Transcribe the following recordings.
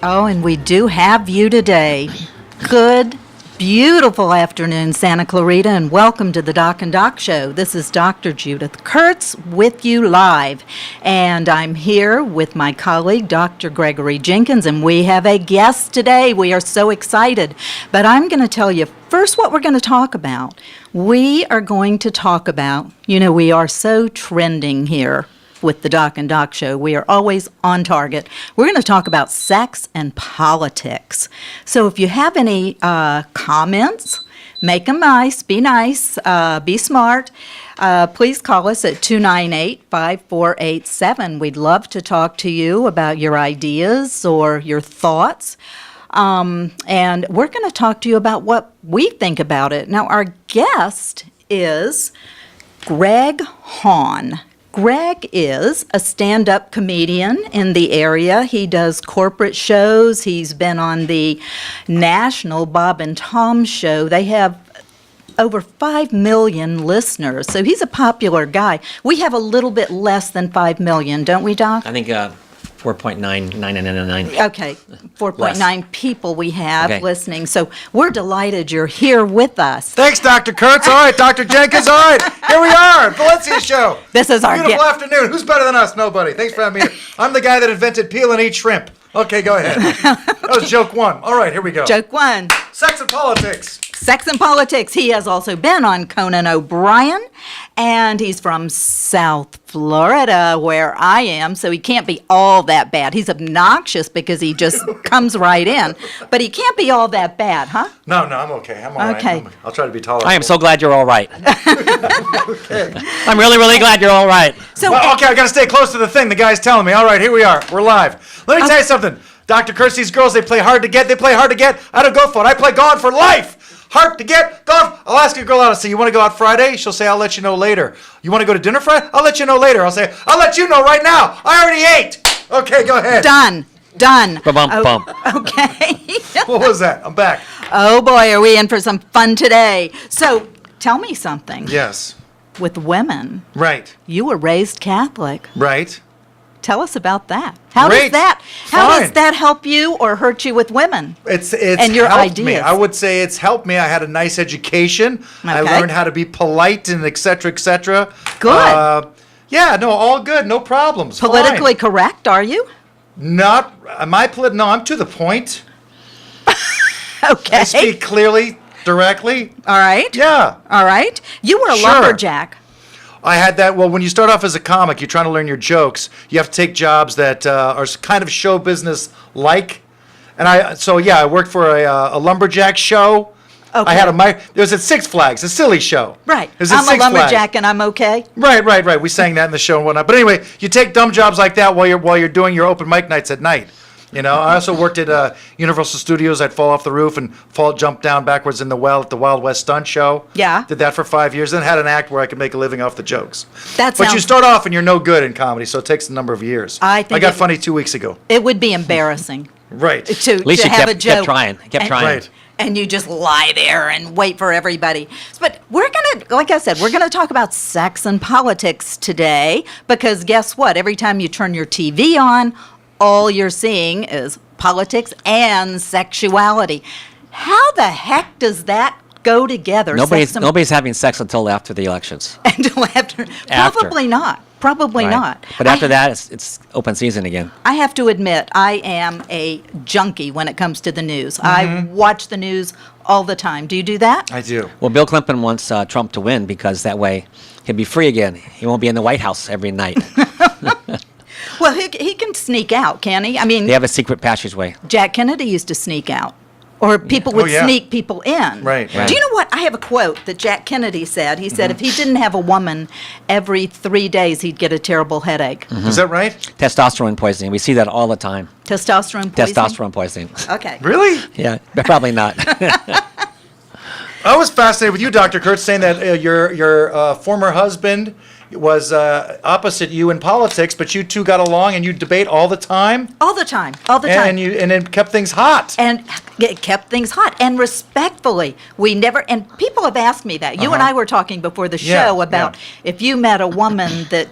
Oh, and we do have you today. Good, beautiful afternoon, Santa Clarita, and welcome to the Doc and Doc Show. This is Dr. Judith Curts with you live, and I'm here with my colleague, Dr. Gregory Jenkins, and we have a guest today. We are so excited, but I'm going to tell you first what we're going to talk about. We are going to talk about, we are so trending here with the Doc and Doc Show. We are always on target. We're going to talk about sex and politics. So if you have any comments, make them nice, be smart. Please call us at 298-5487. We'd love to talk to you about your ideas or your thoughts. And we're going to talk to you about what we think about it. Now, our guest is Greg Hahn. Greg is a stand-up comedian in the area. He does corporate shows. He's been on the national Bob and Tom show. They have over 5 million listeners, so he's a popular guy. We have a little bit less than 5 million, don't we, Doc? I think 4.9999. Okay, 4.9 people we have listening. So we're delighted you're here with us. Thanks, Dr. Curts. All right, Dr. Jenkins. All right, here we are, Valencia Show. This is our beautiful afternoon. Who's better than us? Nobody. Thanks for having me here. I'm the guy that invented peel and eat shrimp. Okay, go ahead. That was joke one. All right, here we go. Joke one. Sex and politics. Sex and politics. He has also been on Conan O'Brien, and he's from South Florida, where I am, so he can't be all that bad. He's obnoxious because he just comes right in, but he can't be all that bad, huh? No, I'm okay. I'm all right. I'll try to be tolerable. I am so glad you're all right. Okay. I'm really, really glad you're all right. So, I got to stay close to the thing. The guy's telling me. All right, here we are. We're live. Let me tell you something. Dr. Curts, these girls, they play hard to get. I don't go for it. I play God for life. Hard to get, golf. I'll ask a girl out. I'll say, you want to go out Friday? She'll say, I'll let you know later. You want to go to dinner Friday? I'll let you know later. I'll say, I'll let you know right now. I already ate. Okay, go ahead. Done. Bump. Okay. What was that? I'm back. Oh, boy, are we in for some fun today. So, tell me something. Yes. With women. Right. You were raised Catholic. Right. Tell us about that. How Great. does that help you or hurt you with women? It's and your helped ideas? me. I would say it's helped me. I had a nice education. Okay. I learned how to be polite and et cetera, et cetera. Good. All good. No problems. Politically Fine. correct, are you? Not, no, I'm to the point. Okay. I speak clearly, directly. All right. Yeah. All right. You were a Sure. lumberjack. I had that. Well, when you start off as a comic, you're trying to learn your jokes. You have to take jobs that are kind of show business like. And I worked for a lumberjack show. Okay. I had it was at Six Flags, a silly show. Right. It was at I'm a Six lumberjack Flags. and I'm okay. Right. We sang that in the show and whatnot. But anyway, you take dumb jobs like that while you're doing your open mic nights at night. I also worked at Universal Studios. I'd fall off the roof and jump down backwards in the well at the Wild West Stunt Show. Yeah. Did that for 5 years. Then had an act where I could make a living off the jokes. But you start off and you're no good in comedy, so it takes a number of years. I got funny 2 weeks ago. It would be embarrassing. Right. To At least you have a joke. kept trying. Right. And you just lie there and wait for everybody. But we're going to, like I said, we're going to talk about sex and politics today because guess what? Every time you turn your TV on, all you're seeing is politics and sexuality. How the heck does that go together? Nobody's having sex until after the elections. Until after. Probably not. Probably Right. not. But after that, it's open season again. I have to admit, I am a junkie when it comes to the news. I watch the news all the time. Do you do that? I do. Well, Bill Clinton wants Trump to win because that way he'll be free again. He won't be in the White House every night. Well, he can sneak out, can he? I mean, They have a secret passageway. Jack Kennedy used to sneak out. Or people would sneak people in. Right. Do you know what? I have a quote that Jack Kennedy said. He said if he didn't have a woman every 3 days, he'd get a terrible headache. Is that right? Testosterone poisoning. We see that all the time. Testosterone poisoning? Testosterone poisoning. Okay. Really? Yeah, but probably not. I was fascinated with you, Dr. Kurtz, saying that your former husband was opposite you in politics, but you two got along and you debate all the time. All the time. All the time. And it kept things hot. And it kept things hot and respectfully. We never, and people have asked me that. You and I were talking before the show about if you met a woman that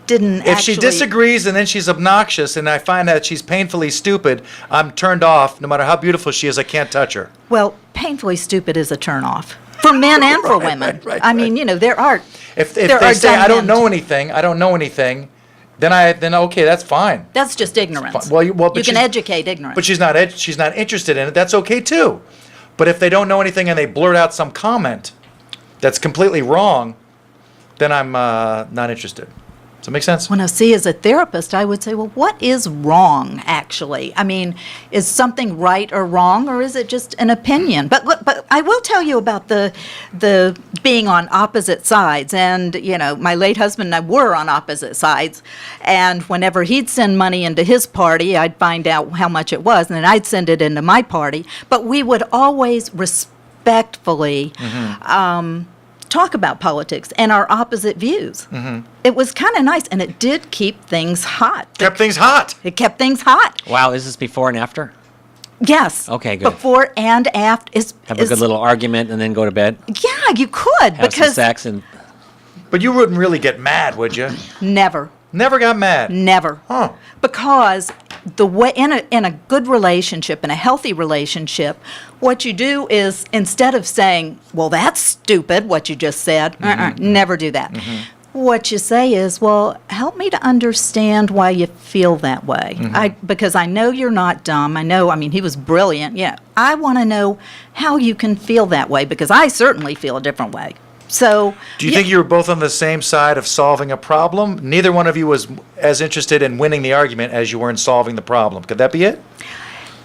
didn't If actually... she disagrees and then she's obnoxious and I find that she's painfully stupid, I'm turned off. No matter how beautiful she is, I can't touch her. Well, painfully stupid is a turnoff for men and for women. I mean, there are... If there they are say, I don't dumb know anything, then okay, that's fine. That's just ignorance. Well, you but can she's- educate ignorance. But she's not interested in it. That's okay too. But if they don't know anything and they blurt out some comment that's completely wrong, then I'm not interested. Does that make sense? Well, now, see, as a therapist, I would say, well, what is wrong, actually? I mean, is something right or wrong, or is it just an opinion? But I will tell you about the being on opposite sides. And, my late husband and I were on opposite sides. And whenever he'd send money into his party, I'd find out how much it was, and then I'd send it into my party. But we would always respectfully talk about politics and our opposite views. It was kind of nice, and it did keep things hot. Kept things hot. It kept things hot. Wow, is this before and after? Yes. Okay, good. Before and after Have a good little argument and then go to bed? Yeah, you could, Have some because sex and... But you wouldn't really get mad, would you? never, Never got mad. never, Huh. because the way in a good relationship, in a healthy relationship, what you do is, instead of saying, "Well, that's stupid," what you just said, never do that. What you say is, "Well, help me to understand why you feel that way. Because I know you're not dumb. I mean, he was brilliant. Yeah, I want to know how you can feel that way, because I certainly feel a different way." So, Do you think you were both on the same side of solving a problem? Neither one of you was as interested in winning the argument as you were in solving the problem. Could that be it?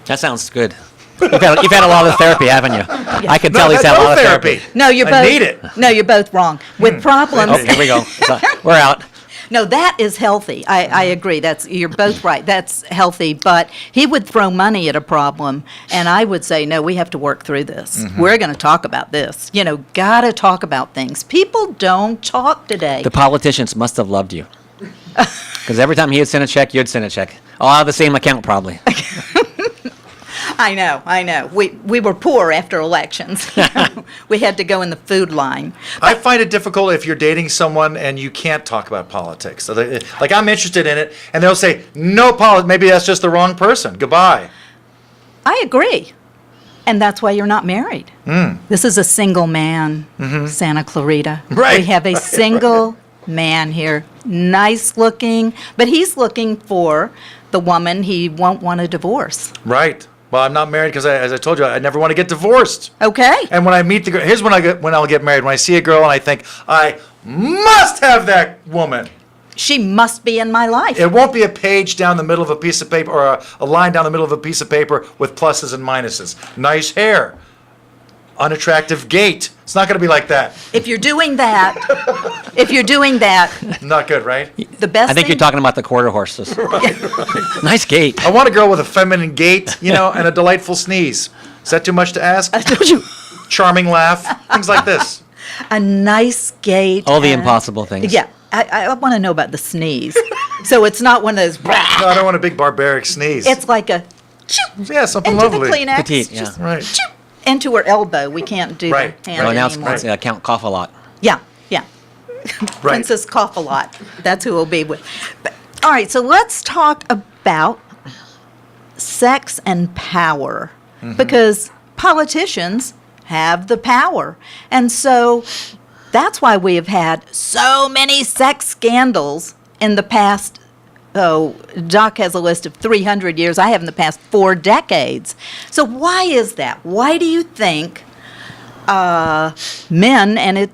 That sounds good. You've had a lot of therapy, haven't you? I can tell he's had a lot of therapy. No, you're I both. need it. No, you're both wrong. With problems, Oh, here we go. So, we're out. no, that is healthy. I agree. You're both right. That's healthy. But he would throw money at a problem, and I would say, no, we have to work through this. We're going to talk about this. Got to talk about things. People don't talk today. The politicians must have loved you. Because every time he would send a check, you'd send a check. All out of the same account, probably. I know. We were poor after elections. We had to go in the food line. I find it difficult if you're dating someone and you can't talk about politics. So like, I'm interested in it, and they'll say, no politics. Maybe that's just the wrong person. Goodbye. I agree. And that's why you're not married. This is a single man, Santa Clarita. Right. We have a single man here, nice looking, but he's looking for the woman he won't want to divorce. Right. Well, I'm not married because, as I told you, I never want to get divorced. Okay. And when I meet the girl, here's when I'll get married. When I see a girl and I think, I must have that woman. She must be in my life. It won't be a page down the middle of a piece of paper, or a line down the middle of a piece of paper with pluses and minuses. Nice hair. Unattractive gait. It's not going to be like that. If you're doing that, Not good, right? the best I think thing, you're talking about the quarter horses. Nice gait. I want a girl with a feminine gait, and a delightful sneeze. Is that too much to ask? I told you, Charming laugh. Things like this. a nice gate. All the and- impossible things. Yeah. I want to know about the sneeze. So it's not one of those, No, I don't want a big barbaric sneeze. it's like a, Yeah, something into lovely. the Kleenex. Petite, yeah. just Right. into her elbow. We can't do Right, the hand Oh, now anymore. it's Count Cough a Lot. Yeah. Right. Princess Cough a Lot. That's who we'll be with. But, all right, so let's talk about sex and power, because politicians have the power. And so that's why we have had so many sex scandals in the past. Oh, Doc has a list of 300 years. I have in the past 4 decades. So why is that? Why do you think men, and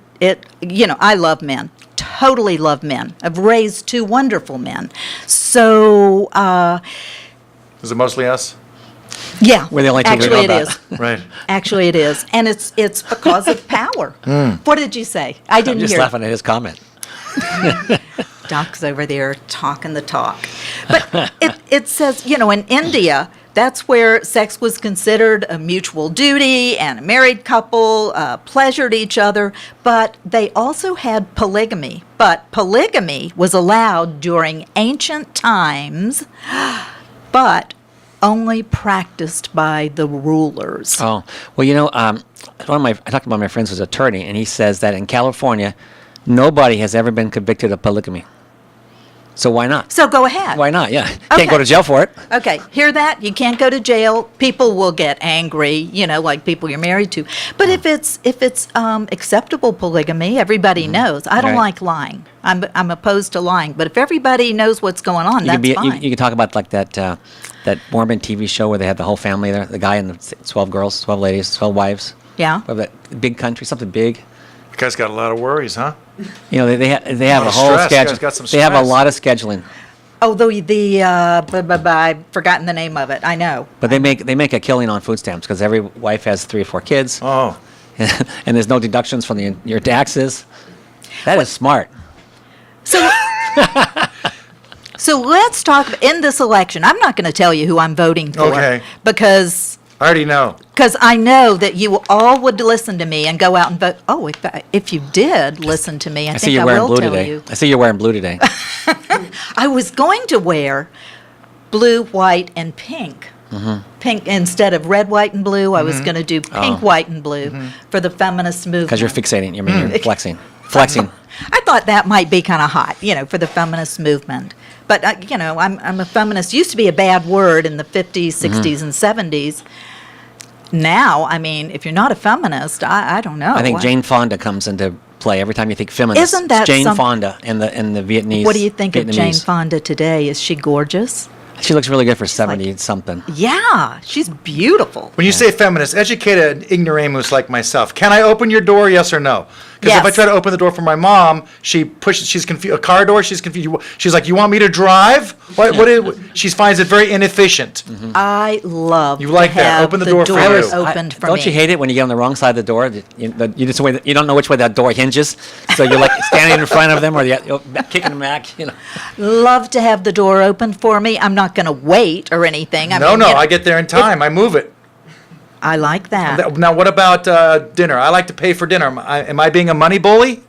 I love men, totally love men. I've raised 2 wonderful men. So, Is it mostly us? yeah. We're the only 2 we actually know it about. is. Right. Actually, it is. And it's because of power. What did you say? I I'm didn't just hear. laughing at his comment. Doc's over there talking the talk. But it says, in India, that's where sex was considered a mutual duty, and a married couple pleasured each other. But they also had polygamy. But polygamy was allowed during ancient times, but only practiced by the rulers. Oh, well, I talked to one of my friends who's an attorney, and he says that in California, nobody has ever been convicted of polygamy. So why not? So go ahead. Why not? Yeah. Okay. Can't go to jail for it. Okay, hear that? You can't go to jail. People will get angry, like people you're married to. But if it's acceptable polygamy, everybody knows. I don't Right. like lying. I'm opposed to lying. But if everybody knows what's going on, that's fine. You could talk about like that Mormon TV show where they had the whole family there, the guy and the 12 girls, 12 ladies, 12 wives. Yeah. Of that big country, something big. You guys got a lot of worries, huh? They have lot a of whole stress. You guys schedule. got some They have a stress. lot of scheduling, Oh, I've forgotten the name of it. I know. but they make a killing on food stamps because every wife has 3 or 4 kids, Oh. and there's no deductions from your taxes. That is smart. So, so let's talk in this election. I'm not going to tell you who I'm voting for Okay. because I already know. I know that you all would listen to me and go out and vote. Oh, if you did listen to me, I I see think you're I wearing will blue tell today. you. I see you're wearing blue today. I was going to wear blue, white, and pink. Pink instead of red, white, and blue. I was going to do pink, white, and blue for the feminist movement. Because you're fixating. You're flexing. Flexing. I thought that might be kind of hot, for the feminist movement. But, I'm a feminist. Used to be a bad word in the 50s, 60s, and 70s. Now, if you're not a feminist, I don't know. I think Jane Fonda comes into play every time you think feminist. Isn't that it's Jane some- Fonda in the Vietnamese. What do you think of Jane Vietnamese. Fonda today? Is she gorgeous? She looks really good for 70 something. Yeah, she's beautiful. When you say feminist, educate an ignoramus like myself. Can I open your door, yes or no? Because if I Yes. try to open the door for my mom, she pushes. She's confused. A car door. She's confused. She's like, "You want me to drive?" What she finds it very inefficient. I love You like to that. have Open the door for doors you. opened for Don't me. you hate it when you get on the wrong side of the door? You just you don't know which way that door hinges, so you're like standing in front of them or you're kicking them back. Love to have the door open for me. I'm not going to wait or anything. No, I get there in time. I move it. I like that. Now, what about dinner? I like to pay for dinner. Am I being a money bully?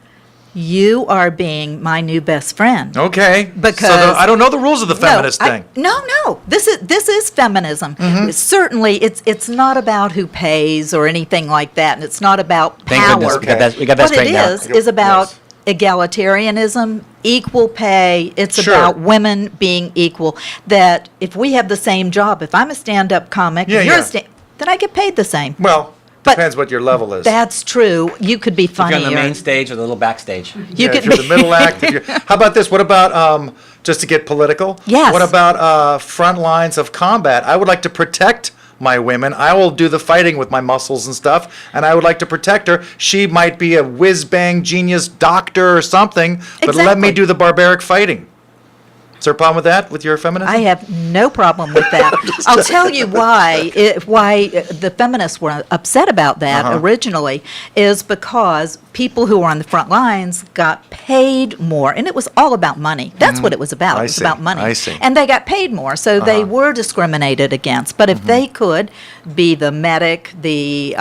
You are being my new best friend. Okay. Because- I don't know the rules of the feminist thing. No. This is feminism. Certainly, it's not about who pays or anything like that, and it's not about Thank power. goodness we got that What it straightened out. is about Yes. egalitarianism, equal pay. It's Sure. about women being equal. That if we have the same job, if I'm a stand-up comic, Yeah, and you're yeah. then I get paid the same. Well, But depends what your level is. That's true. You could be If you're funnier. on the main stage or the little backstage. You Yeah, could if you're be the middle act. How about this? What about just to get political? Yes. What about front lines of combat? I would like to protect my women. I will do the fighting with my muscles and stuff, and I would like to protect her. She might be a whiz bang genius doctor or something, but let me Exactly. do the barbaric fighting. Is there a problem with that, with your feminism? I have no problem with that. I'll tell you why the feminists were upset about that Uh-huh. originally is because people who were on the front lines got paid more, and it was all about money. That's what it was about. I It was see. about money. I see. And they got paid more, so they were discriminated against. But if they could be the medic, the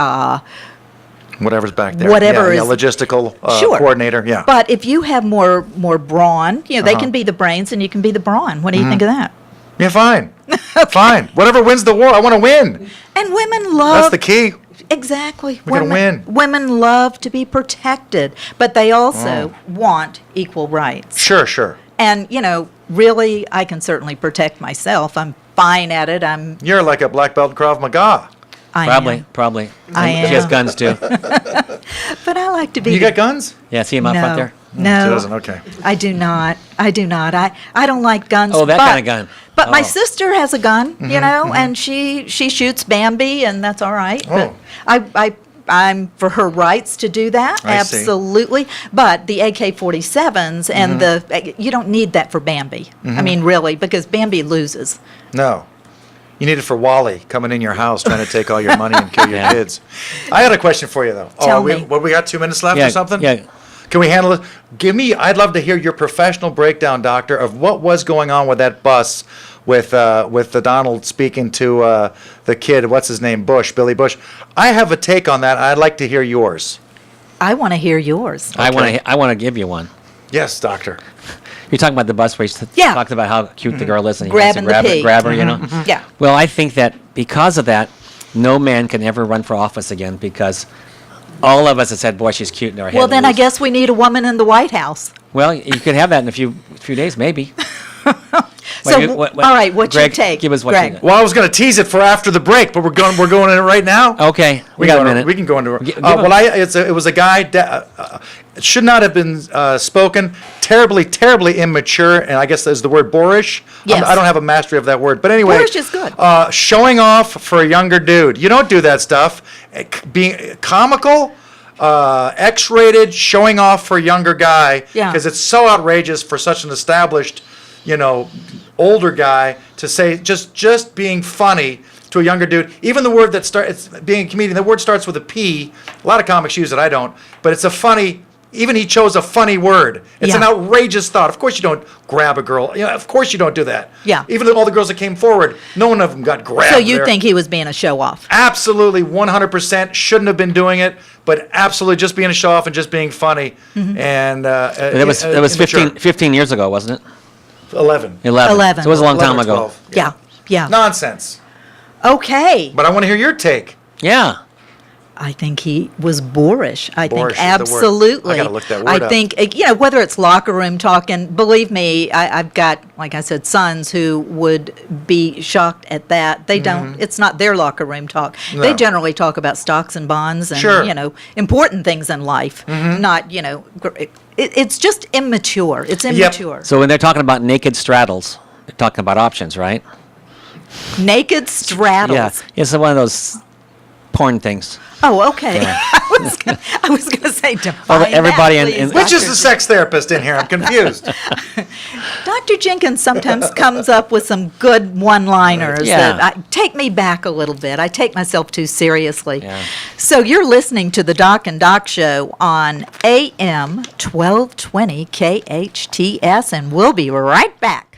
Whatever's back there. Whatever yeah, is- logistical Sure. coordinator. Yeah. But if you have more brawn, they can be the brains and you can be the brawn. What do you think of that? Yeah, fine. Fine. Whatever wins the war, I want to win. And women love. That's the key. Exactly. We gotta win. Women love to be protected, but they also want equal rights. Sure. And, really, I can certainly protect myself. I'm fine at it. You're like a black belt in Krav Maga. I Probably. I And She has am. guns too. But I like to be. You got guns? Yeah, see him out front there? No. She doesn't, okay. I do not. I don't like guns. Oh, that but- kind of gun. But my Oh. sister has a gun, and she shoots Bambi, and that's all right. Oh. But I'm for her rights to do that, I see. absolutely. But the AK-47s and you don't need that for Bambi. I mean, really, because Bambi loses. No. You need it for Wally coming in your house trying to take all your money and kill your Yeah. kids. I got a question for you, though. Tell me. We got 2 minutes left Yeah, or something? yeah. Can we handle it? I'd love to hear your professional breakdown, doctor, of what was going on with that bus with the Donald speaking to the kid, what's his name, Billy Bush. I have a take on that. I'd like to hear yours. I want to hear yours. I Okay. want to give you one. Yes, doctor. You're talking about the bus where he Yeah. talks about how cute the girl is and he Grabbing the wants to pig. grab her, Yeah. Well, I think that because of that, no man can ever run for office again because all of us have said, boy, she's cute in our head. Well, then I guess we need a woman in the White House. Well, you could have that in a few days, maybe. So, Wait, all right, what's your Greg, take? give us what Greg? you got. Well, I was going to tease it for after the break, but we're going in it right now. Okay, we got a minute. We can go into it. Give Well, it was a guy. It should not have been spoken. Terribly immature, and I guess that's the word boorish. Yes. I don't have a mastery of that word, but anyway. Boorish is good. Showing off for a younger dude. You don't do that stuff. Being comical. X-rated, showing off for a younger guy, Yeah. because it's so outrageous for such an established, older guy to say just being funny to a younger dude. Even the word that starts being a comedian, the word starts with a P. A lot of comics use it. I don't, but it's a funny. Even he chose a funny word. It's an Yeah. outrageous thought. Of course you don't grab a girl. Of course you don't do that. Yeah. Even all the girls that came forward, no one of them got grabbed. So you there. think he was being a show-off? Absolutely, 100% shouldn't have been doing it, but absolutely just being a show off and just being funny. Mm-hmm. And That was 15 years ago, wasn't it? 11. 11. So it was a long 11 time or ago. 12. Yeah. Nonsense. Okay. But I want to hear your take. Yeah. I think he was boorish. I Boorish think is the word. absolutely. I gotta look that word I up. think whether it's locker room talking. Believe me, I've got, like I said, sons who would be shocked at that. They don't. It's not their locker room talk. They Mm-hmm. No. generally talk about stocks and bonds and Sure. important things in life. Not it's just immature. It's immature. So when they're talking about naked straddles, they're talking about options, right? Naked straddles. Yeah. It's one of those porn things. Oh, okay. Yeah. I was gonna say define Well, everybody that, in- please, Which is Dr. the sex therapist in here? I'm confused. Dr. Jenkins sometimes comes up with some good one-liners Yeah. that take me back a little bit. I take myself too seriously. Yeah. So you're listening to the Doc and Doc Show on AM 1220 KHTS, and we'll be right back.